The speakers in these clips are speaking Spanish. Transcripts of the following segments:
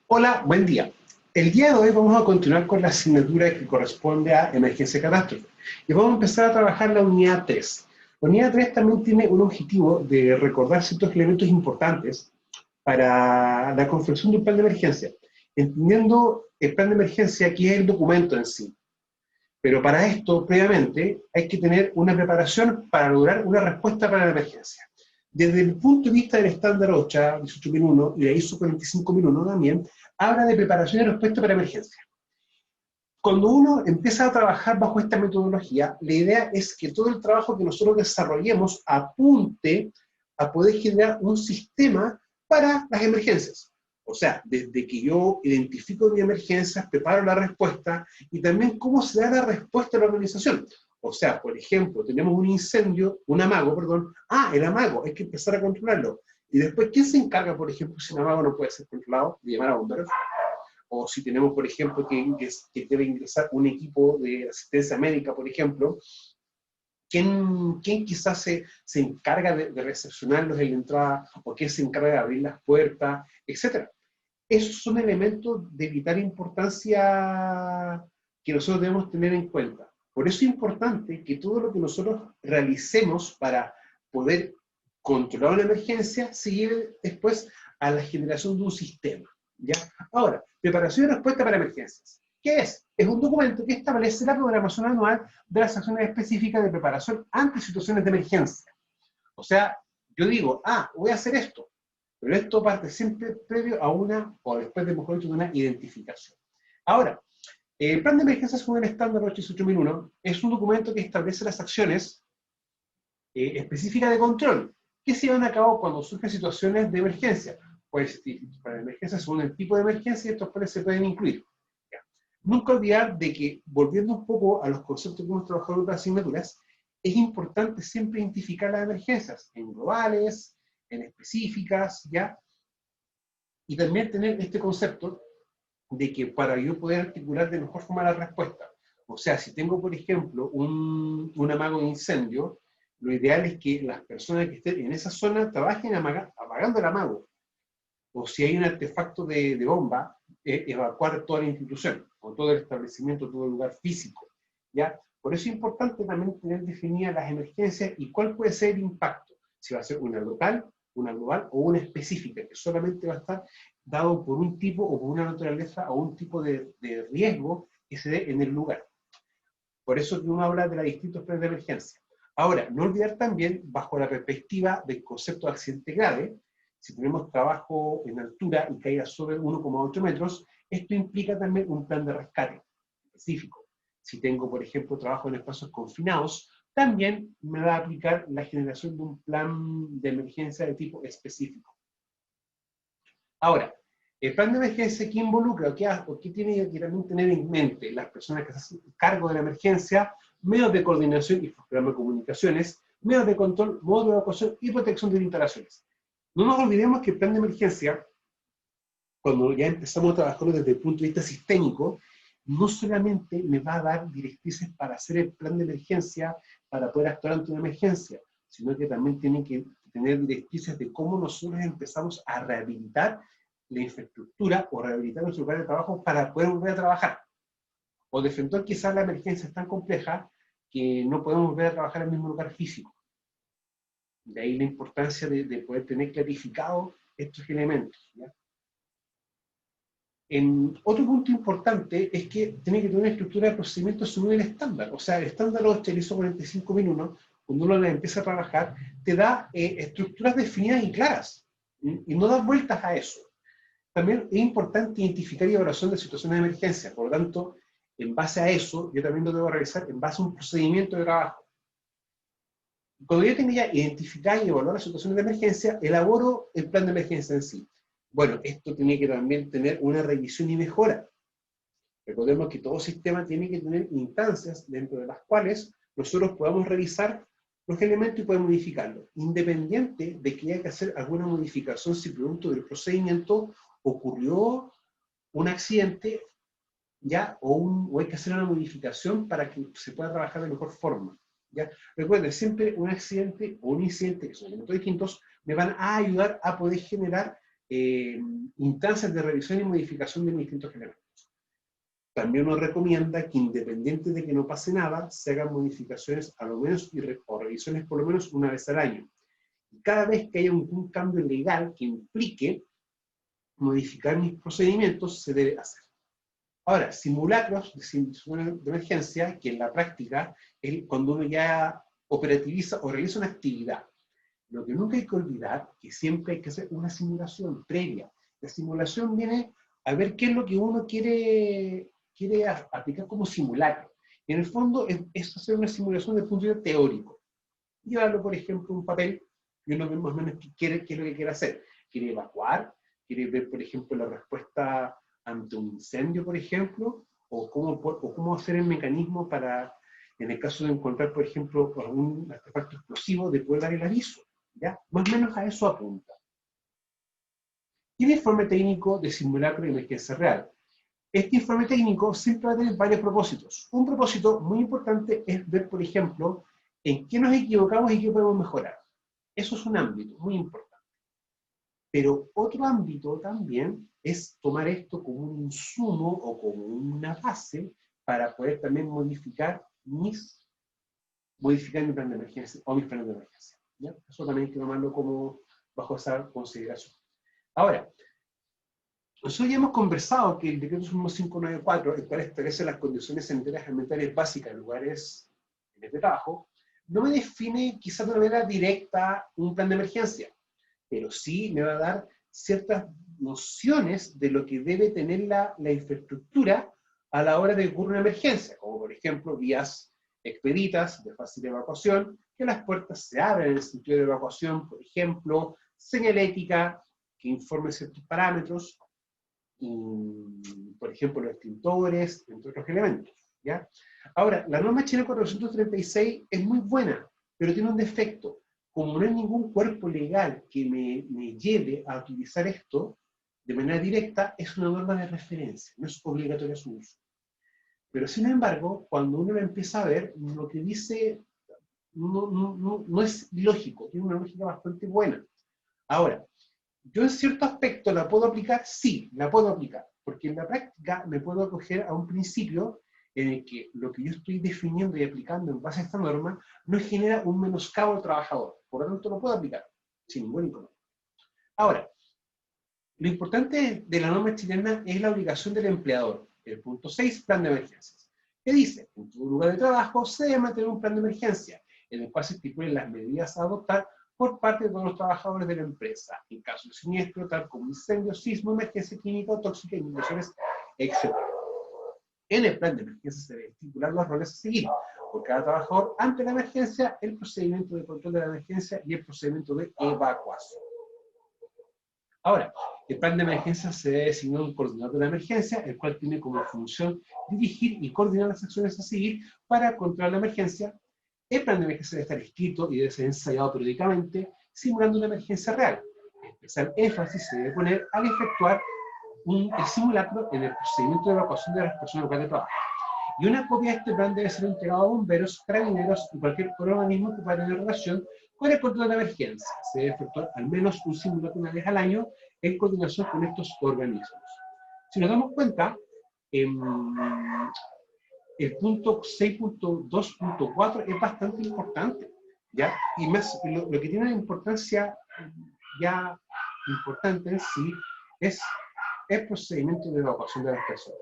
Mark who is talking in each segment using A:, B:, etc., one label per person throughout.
A: Hola, buen día. El día de hoy vamos a continuar con la asignatura que corresponde a emergencia y catástrofe. Y vamos a empezar a trabajar la unidad 3. La unidad 3 también tiene un objetivo de recordar ciertos elementos importantes para la confección de un plan de emergencia, entendiendo el plan de emergencia que es el documento en sí. Pero para esto, previamente, hay que tener una preparación para lograr una respuesta para la emergencia. Desde el punto de vista del estándar OSHA 18001 y la ISO 45001 también, habla de preparación y respuesta para emergencia. Cuando uno empieza a trabajar bajo esta metodología, la idea es que todo el trabajo que nosotros desarrollemos apunte a poder generar un sistema para las emergencias. O sea, desde que yo identifico mi emergencia, preparo la respuesta y también cómo se da la respuesta a la organización. O sea, por ejemplo, tenemos un incendio, un amago, perdón. El amago, hay que empezar a controlarlo. Y después, ¿quién se encarga, por ejemplo, si un amago no puede ser controlado, de llamar a bomberos? O si tenemos, por ejemplo, que debe ingresar un equipo de asistencia médica, por ejemplo, ¿quién quizás se encarga de recepcionarlos en la entrada o quién se encarga de abrir las puertas, etcétera? Esos son elementos de vital importancia que nosotros debemos tener en cuenta. Por eso es importante que todo lo que nosotros realicemos para poder controlar una emergencia se lleve después a la generación de un sistema. ¿Ya? Ahora, preparación y respuesta para emergencias. ¿Qué es? Es un documento que establece la programación anual de las acciones específicas de preparación ante situaciones de emergencia. O sea, yo digo, voy a hacer esto, pero esto parte siempre previo a una, o después de mejor dicho, de una identificación. Ahora, el plan de emergencia según el estándar 88001 es un documento que establece las acciones específicas de control que se llevan a cabo cuando surgen situaciones de emergencia. Pues para emergencia según el tipo de emergencia, estos planes se pueden incluir. ¿Ya? Nunca olvidar de que, volviendo un poco a los conceptos que hemos trabajado en otras asignaturas, es importante siempre identificar las emergencias en globales, en específicas, ¿ya? Y también tener este concepto de que para yo poder articular de mejor forma la respuesta, o sea, si tengo, por ejemplo, un amago de incendio, lo ideal es que las personas que estén en esa zona trabajen apagando el amago. O si hay un artefacto de bomba, evacuar toda la institución, o todo el establecimiento, todo el lugar físico. ¿Ya? Por eso es importante también tener definidas las emergencias y cuál puede ser el impacto. Si va a ser una local, una global o una específica, que solamente va a estar dado por un tipo o por una naturaleza o un tipo de riesgo que se dé en el lugar. Por eso que uno habla de los distintos planes de emergencia. Ahora, no olvidar también, bajo la perspectiva del concepto de accidente grave, si tenemos trabajo en altura y caída sobre 1,8 metros, esto implica también un plan de rescate específico. Si tengo, por ejemplo, trabajo en espacios confinados, también me va a aplicar la generación de un plan de emergencia de tipo específico. Ahora, el plan de emergencia, ¿qué involucra o qué tiene que también tener en mente las personas que se hacen cargo de la emergencia? Medios de coordinación y programa de comunicaciones, medios de control, modos de evacuación y protección de instalaciones. No nos olvidemos que el plan de emergencia, cuando ya empezamos a trabajarlo desde el punto de vista sistémico, no solamente me va a dar directrices para hacer el plan de emergencia, para poder actuar ante una emergencia, sino que también tiene que tener directrices de cómo nosotros empezamos a rehabilitar la infraestructura o rehabilitar nuestro lugar de trabajo para poder volver a trabajar. O de frente quizás la emergencia es tan compleja que no podemos volver a trabajar en el mismo lugar físico. De ahí la importancia de poder tener clarificados estos elementos. ¿Ya? Otro punto importante es que tiene que tener una estructura de procedimientos según el estándar. O sea, el estándar lo utilizo 45.001, cuando uno la empieza a trabajar, te da estructuras definidas y claras, y no da vueltas a eso. También es importante identificar y evaluación de situaciones de emergencia. Por lo tanto, en base a eso, yo también lo debo realizar en base a un procedimiento de trabajo. Cuando yo tenga ya identificada y evaluar las situaciones de emergencia, elaboro el plan de emergencia en sí. Bueno, esto tiene que también tener una revisión y mejora. Recordemos que todo sistema tiene que tener instancias dentro de las cuales nosotros podamos revisar los elementos y poder modificarlos, independiente de que haya que hacer alguna modificación si producto del procedimiento ocurrió un accidente, ¿ya? O hay que hacer una modificación para que se pueda trabajar de mejor forma. ¿Ya? Recuerden, siempre un accidente o un incidente, que son elementos distintos, me van a ayudar a poder generar instancias de revisión y modificación de los distintos elementos. También nos recomienda que, independiente de que no pase nada, se hagan modificaciones a lo menos o revisiones por lo menos una vez al año. Y cada vez que haya un cambio legal que implique modificar mis procedimientos, se debe hacer. Ahora, simulacros de emergencia, que en la práctica es cuando uno ya operativiza o realiza una actividad. Lo que nunca hay que olvidar, que siempre hay que hacer una simulación previa. La simulación viene a ver qué es lo que uno quiere aplicar como simulacro. En el fondo es hacer una simulación desde el punto de vista teórico. Llevarlo, por ejemplo, un papel, y uno ve más o menos qué es lo que quiere hacer. Quiere evacuar, quiere ver, por ejemplo, la respuesta ante un incendio, por ejemplo, o cómo hacer el mecanismo para, en el caso de encontrar, por ejemplo, algún artefacto explosivo, de poder dar el aviso. ¿Ya? Más o menos a eso apunta. Y el informe técnico de simulacro de emergencia real. Este informe técnico siempre va a tener varios propósitos. Un propósito muy importante es ver, por ejemplo, en qué nos equivocamos y qué podemos mejorar. Eso es un ámbito muy importante. Pero otro ámbito también es tomar esto como un insumo o como una base para poder también modificar mi plan de emergencia o mis planes de emergencia. ¿Ya? Eso también hay que tomarlo como bajo esa consideración. Ahora, nosotros ya hemos conversado que el decreto sumo 594, el cual establece las condiciones sanitarias alimentarias básicas en lugares de trabajo, no me define quizás de una manera directa un plan de emergencia, pero sí me va a dar ciertas nociones de lo que debe tener la infraestructura a la hora de que ocurra una emergencia, como por ejemplo vías expeditas de fácil evacuación, que las puertas se abren en el sentido de evacuación, por ejemplo, señalética que informe ciertos parámetros, y, por ejemplo, los extintores, entre otros elementos. ¿Ya? Ahora, la norma chilena 436 es muy buena, pero tiene un defecto. Como no hay ningún cuerpo legal que me lleve a utilizar esto de manera directa, es una norma de referencia, no es obligatoria su uso. Pero sin embargo, cuando uno la empieza a ver, lo que dice no es lógico, tiene una lógica bastante buena. Ahora, ¿yo en cierto aspecto la puedo aplicar? Sí, la puedo aplicar, porque en la práctica me puedo acoger a un principio en el que lo que yo estoy definiendo y aplicando en base a esta norma no genera un menoscabo al trabajador, por lo tanto lo puedo aplicar, sin ningún inconveniente. Ahora, lo importante de la norma chilena es la obligación del empleador, el punto 6, plan de emergencias, que dice, en tu lugar de trabajo se debe mantener un plan de emergencia, en el cual se estipulen las medidas a adoptar por parte de todos los trabajadores de la empresa, en caso de siniestro, tal como incendio, sismo, emergencia química o tóxica, inundaciones, etc. En el plan de emergencia se deben estipular los roles a seguir por cada trabajador ante la emergencia, el procedimiento de control de la emergencia y el procedimiento de evacuación. Ahora, el plan de emergencia se debe designar un coordinador de la emergencia, el cual tiene como función dirigir y coordinar las acciones a seguir para controlar la emergencia. El plan de emergencia debe estar escrito y debe ser ensayado periódicamente, simulando una emergencia real. Especial énfasis se debe poner al efectuar el simulacro en el procedimiento de evacuación de las personas locales de trabajo. Y una copia de este plan debe ser entregada a bomberos, carabineros y cualquier organismo que pueda tener relación con el control de la emergencia. Se debe efectuar al menos un simulacro una vez al año en coordinación con estos organismos. Si nos damos cuenta, el punto 6.2.4 es bastante importante, ¿ya? Y más, lo que tiene una importancia ya importante en sí es el procedimiento de evacuación de las personas.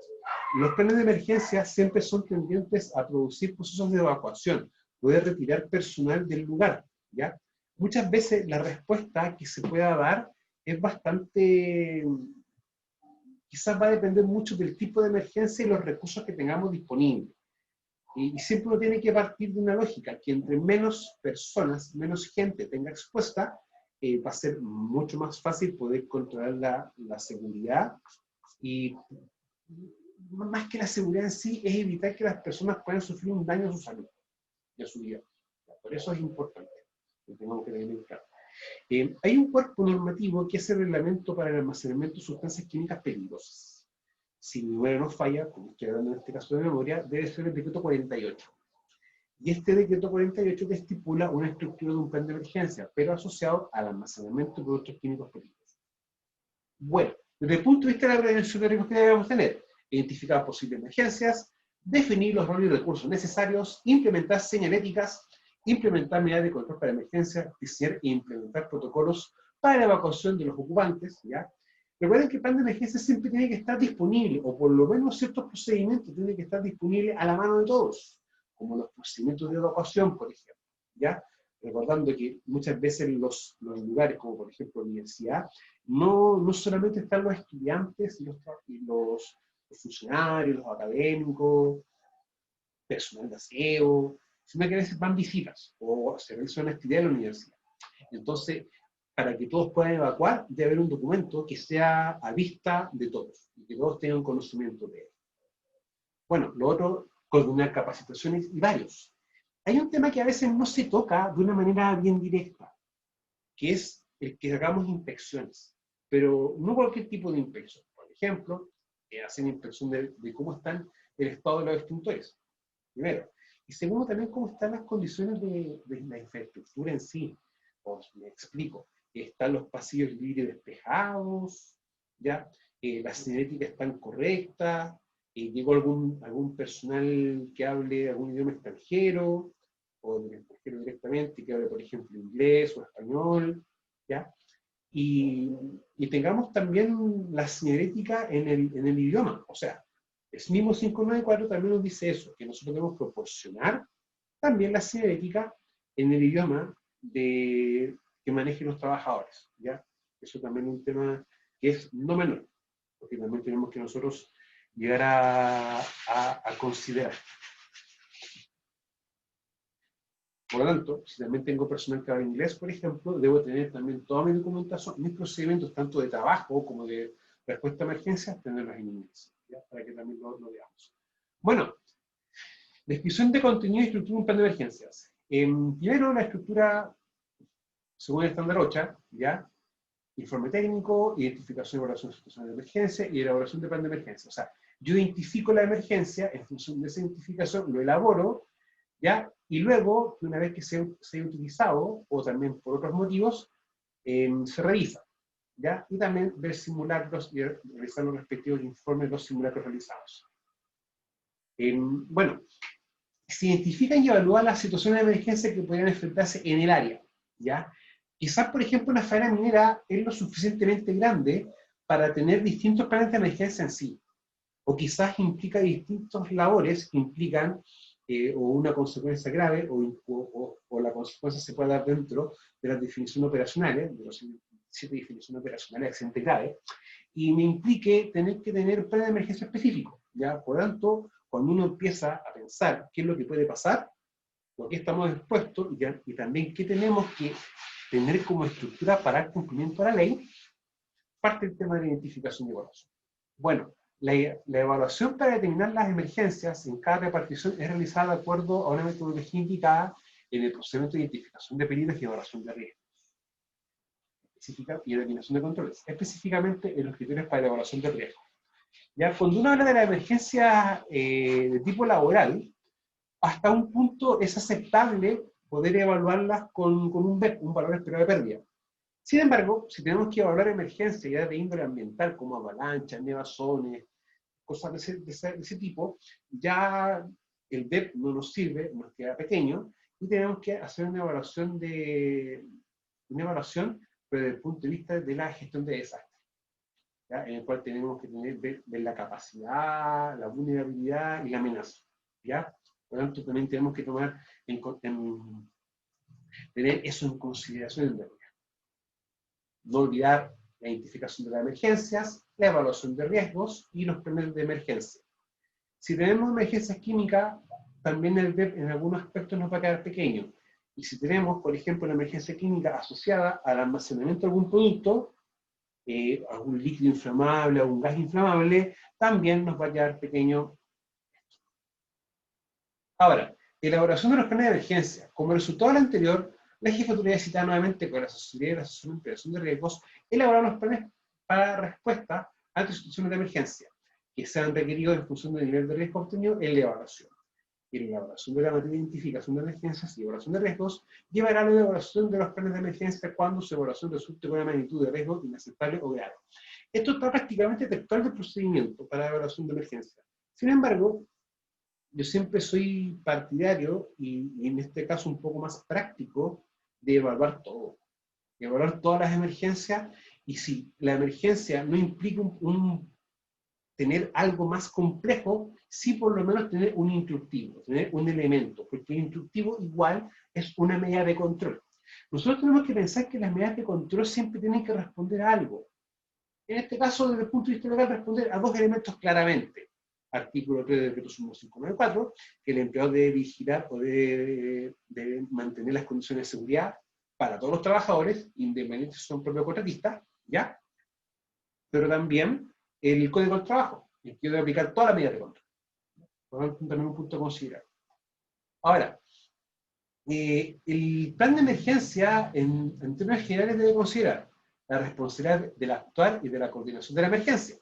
A: Los planes de emergencia siempre son tendientes a producir procesos de evacuación, poder retirar personal del lugar, ¿ya? Muchas veces la respuesta que se pueda dar es bastante, quizás va a depender mucho del tipo de emergencia y los recursos que tengamos disponibles. Y siempre uno tiene que partir de una lógica, que entre menos personas, menos gente tenga expuesta, va a ser mucho más fácil poder controlar la seguridad, y más que la seguridad en sí, es evitar que las personas puedan sufrir un daño a su salud y a su vida. Por eso es importante que tengamos que tener claro. Hay un cuerpo normativo que es el reglamento para el almacenamiento de sustancias químicas peligrosas. Si mi memoria no falla, como estoy hablando en este caso de memoria, debe ser el decreto 48. Y este decreto 48 que estipula una estructura de un plan de emergencia, pero asociado al almacenamiento de productos químicos peligrosos. Bueno, desde el punto de vista de la prevención de riesgos que debemos tener, identificar posibles emergencias, definir los roles y recursos necesarios, implementar señaléticas, implementar medidas de control para emergencias, diseñar e implementar protocolos para la evacuación de los ocupantes, ¿ya? Recuerden que el plan de emergencia siempre tiene que estar disponible, o por lo menos ciertos procedimientos tienen que estar disponibles a la mano de todos, como los procedimientos de evacuación, por ejemplo, ¿ya? Recordando que muchas veces los lugares, como por ejemplo la universidad, no solamente están los estudiantes y los funcionarios, los académicos, personal de aseo, sino que a veces van visitas o se realiza una actividad en la universidad. Entonces, para que todos puedan evacuar, debe haber un documento que sea a vista de todos y que todos tengan conocimiento de él. Bueno, lo otro, coordinar capacitaciones y varios. Hay un tema que a veces no se toca de una manera bien directa, que es el que hagamos inspecciones, pero no cualquier tipo de inspección. Por ejemplo, hacen inspección de cómo están el estado de los extintores, primero. Y segundo, también cómo están las condiciones de la infraestructura en sí. Os me explico. Están los pasillos libres despejados, ¿ya? Las señaléticas están correctas, llegó algún personal que hable algún idioma extranjero, o del extranjero directamente, que hable, por ejemplo, inglés o español, ¿ya? Y tengamos también la señalética en el idioma. O sea, el mismo 594 también nos dice eso, que nosotros debemos proporcionar también la señalética en el idioma que manejen los trabajadores, ¿ya? Eso también es un tema que es no menor, porque también tenemos que nosotros llegar a considerar. Por lo tanto, si también tengo personal que habla inglés, por ejemplo, debo tener también toda mi documentación, mis procedimientos, tanto de trabajo como de respuesta a emergencias, tenerlos en inglés, ¿ya? Para que también lo veamos. Bueno, descripción de contenido y estructura de un plan de emergencias. Primero, la estructura, según el estándar OCHA, ¿ya? Informe técnico, identificación y evaluación de situaciones de emergencia y elaboración de plan de emergencia. O sea, yo identifico la emergencia, en función de esa identificación lo elaboro, ¿ya? Y luego, una vez que se haya utilizado, o también por otros motivos, se revisa, ¿ya? Y también ver simulacros y realizar los respectivos informes de los simulacros realizados. Bueno, se identifican y evalúan las situaciones de emergencia que podrían enfrentarse en el área, ¿ya? Quizás, por ejemplo, una faena minera es lo suficientemente grande para tener distintos planes de emergencia en sí, o quizás implica distintas labores que implican o una consecuencia grave, o la consecuencia se puede dar dentro de las definiciones operacionales, de los 7 definiciones operacionales de accidente grave, y me implique tener que tener un plan de emergencia específico, ¿ya? Por lo tanto, cuando uno empieza a pensar qué es lo que puede pasar, o qué estamos expuestos, y también qué tenemos que tener como estructura para el cumplimiento de la ley, parte del tema de la identificación y evaluación. Bueno, la evaluación para determinar las emergencias en cada repartición es realizada de acuerdo a una metodología indicada en el procedimiento de identificación de peligros y evaluación de riesgos y determinación de controles, específicamente en los criterios para la evaluación de riesgos. Ya, cuando uno habla de la emergencia de tipo laboral, hasta un punto es aceptable poder evaluarlas con un BEP, un valor esperado de pérdida. Sin embargo, si tenemos que evaluar emergencias ya de índole ambiental, como avalanchas, nevazones, cosas de ese tipo, ya el BEP no nos sirve, nos queda pequeño, y tenemos que hacer una evaluación, pero desde el punto de vista de la gestión de desastres, ¿ya? En el cual tenemos que ver la capacidad, la vulnerabilidad y la amenaza, ¿ya? Por lo tanto, también tenemos que tener eso en consideración en realidad. No olvidar la identificación de las emergencias, la evaluación de riesgos y los planes de emergencia. Si tenemos emergencias químicas, también el BEP en algunos aspectos nos va a quedar pequeño. Y si tenemos, por ejemplo, una emergencia química asociada al almacenamiento de algún producto, algún líquido inflamable, algún gas inflamable, también nos va a quedar pequeño. Ahora, elaboración de los planes de emergencia. Como resultado de lo anterior, la jefatura de citar nuevamente con la asesoría y la asesoría de riesgos, elaborar los planes para respuesta ante situaciones de emergencia que sean requeridos en función del nivel de riesgo obtenido en la evaluación. Y la elaboración de la materia de identificación de emergencias y evaluación de riesgos llevará a la elaboración de los planes de emergencia cuando su evaluación resulte con una magnitud de riesgo inaceptable o grave. Esto está prácticamente textual del procedimiento para evaluación de emergencia. Sin embargo, yo siempre soy partidario, y en este caso un poco más práctico, de evaluar todo. De evaluar todas las emergencias, y si la emergencia no implica tener algo más complejo, sí por lo menos tener un instructivo, tener un elemento, porque el instructivo igual es una medida de control. Nosotros tenemos que pensar que las medidas de control siempre tienen que responder a algo. En este caso, desde el punto de vista legal, responder a dos elementos claramente. Artículo 3 del decreto sumo 594, que el empleador debe vigilar o debe mantener las condiciones de seguridad para todos los trabajadores, independientemente si son propios contratistas, ¿ya? Pero también el Código del Trabajo, el que debe aplicar todas las medidas de control. Por lo tanto, también un punto a considerar. Ahora, el plan de emergencia, en términos generales, debe considerar la responsabilidad del actuar y de la coordinación de la emergencia.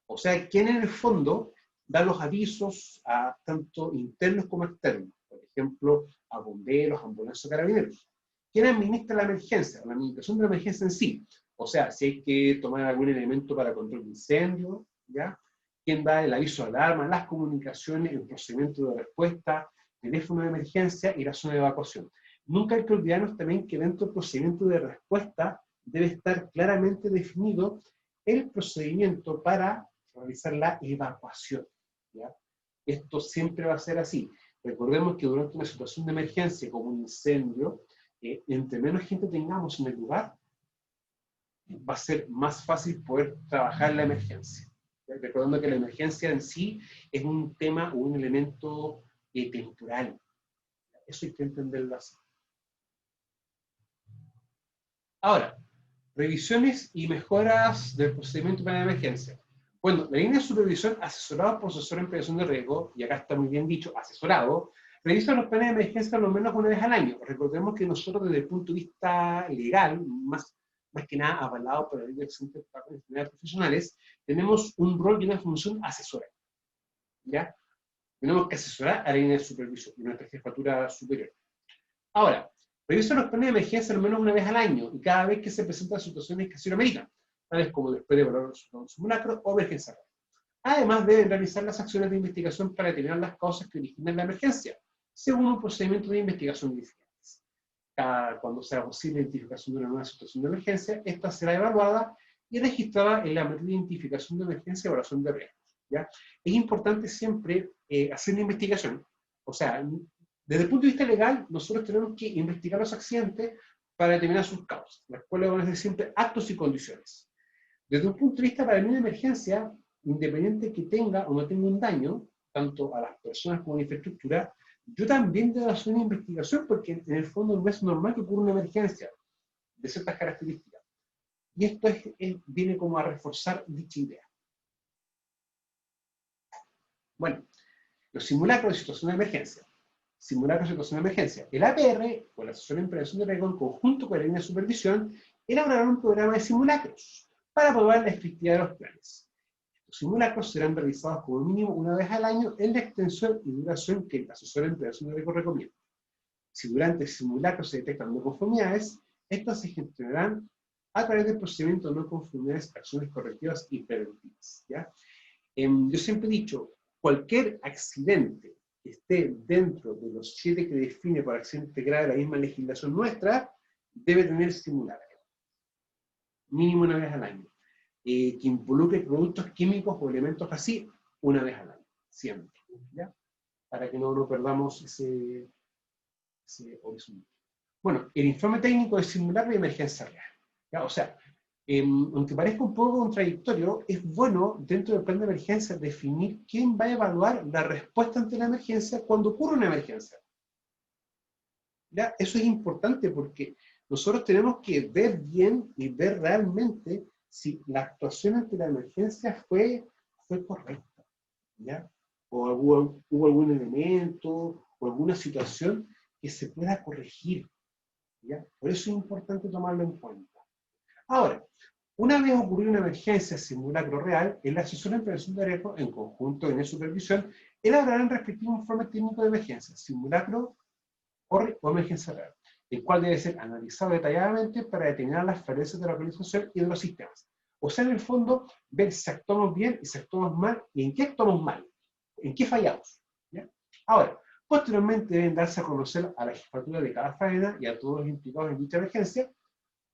A: O sea, quién en el fondo da los avisos a tanto internos como externos. Por ejemplo, a bomberos, ambulancias, carabineros. ¿Quién administra la emergencia? La administración de la emergencia en sí. O sea, si hay que tomar algún elemento para control de incendio, ¿ya? ¿Quién da el aviso de alarma, las comunicaciones, el procedimiento de respuesta, teléfono de emergencia y la zona de evacuación? Nunca hay que olvidarnos también que dentro del procedimiento de respuesta debe estar claramente definido el procedimiento para realizar la evacuación, ¿ya? Esto siempre va a ser así. Recordemos que durante una situación de emergencia como un incendio, entre menos gente tengamos en el lugar, va a ser más fácil poder trabajar la emergencia. Recordando que la emergencia en sí es un tema o un elemento temporal. Eso hay que entenderlo así. Ahora, revisiones y mejoras del procedimiento para la emergencia. Bueno, la línea de supervisión asesorado por asesor en prevención de riesgo, y acá está muy bien dicho, asesorado, revisa los planes de emergencia al menos una vez al año. Recordemos que nosotros desde el punto de vista legal, más que nada avalado por la ley de accidentes profesionales, tenemos un rol y una función asesora. ¿Ya? Tenemos que asesorar a la línea de supervisión, de nuestra jefatura superior. Ahora, revisa los planes de emergencia al menos una vez al año y cada vez que se presentan situaciones que así lo ameritan, tales como después de evaluar un simulacro o emergencia. Además, deben realizar las acciones de investigación para determinar las causas que originan la emergencia, según un procedimiento de investigación de incidentes. Cuando sea posible la identificación de una nueva situación de emergencia, esta será evaluada y registrada en la matriz de identificación de emergencia y evaluación de riesgos. ¿Ya? Es importante siempre hacer una investigación, o sea, desde el punto de vista legal, nosotros tenemos que investigar los accidentes para determinar sus causas, las cuales van a ser siempre actos y condiciones. Desde un punto de vista para una emergencia, independiente que tenga o no tenga un daño, tanto a las personas como a la infraestructura, yo también debo hacer una investigación porque en el fondo no es normal que ocurra una emergencia de ciertas características. Y esto viene como a reforzar dicha idea. Bueno, los simulacros de situación de emergencia. Simulacros de situación de emergencia. El APR, o la Asesor en Prevención de Riesgo, en conjunto con la línea de supervisión, elaboraron un programa de simulacros para probar la efectividad de los planes. Los simulacros serán realizados como mínimo una vez al año en la extensión y duración que el asesor en prevención de riesgo recomienda. Si durante el simulacro se detectan no conformidades, estas se gestionarán a través del procedimiento de no conformidades, acciones correctivas y preventivas. ¿Ya? Yo siempre he dicho, cualquier accidente que esté dentro de los 7 que define por accidente grave la misma legislación nuestra, debe tener simulacro. Mínimo una vez al año. Que involucre productos químicos o elementos así, una vez al año, siempre, ¿ya? Para que no perdamos ese horizonte. Bueno, el informe técnico de simulacro y emergencia real, ¿ya? O sea, aunque parezca un poco contradictorio, es bueno dentro del plan de emergencia definir quién va a evaluar la respuesta ante la emergencia cuando ocurre una emergencia. ¿Ya? Eso es importante porque nosotros tenemos que ver bien y ver realmente si la actuación ante la emergencia fue correcta, ¿ya? O hubo algún elemento o alguna situación que se pueda corregir, ¿ya? Por eso es importante tomarlo en cuenta. Ahora, una vez ocurrió una emergencia simulacro real, el asesor en prevención de riesgo, en conjunto en supervisión, elaborará el respectivo informe técnico de emergencia, simulacro o emergencia real, el cual debe ser analizado detalladamente para determinar las falencias de la organización y de los sistemas. O sea, en el fondo, ver si actuamos bien y si actuamos mal, y en qué actuamos mal, en qué fallamos. ¿Ya? Ahora, posteriormente deben darse a conocer a la jefatura de cada faena y a todos los implicados en dicha emergencia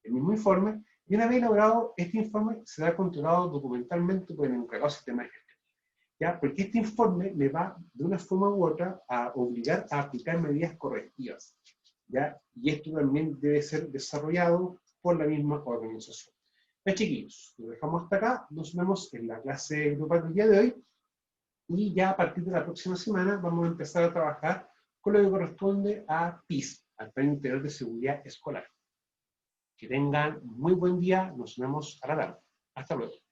A: el mismo informe, y una vez elaborado este informe será controlado documentalmente por el encargado de sistema de gestión. ¿Ya? Porque este informe me va, de una forma u otra, a obligar a aplicar medidas correctivas. ¿Ya? Y esto también debe ser desarrollado por la misma organización. Ya, chiquillos, lo dejamos hasta acá, nos vemos en la clase grupal del día de hoy, y ya a partir de la próxima semana vamos a empezar a trabajar con lo que corresponde a PIS, al Plan Integral de Seguridad Escolar. Que tengan muy buen día, nos vemos a la tarde. Hasta luego.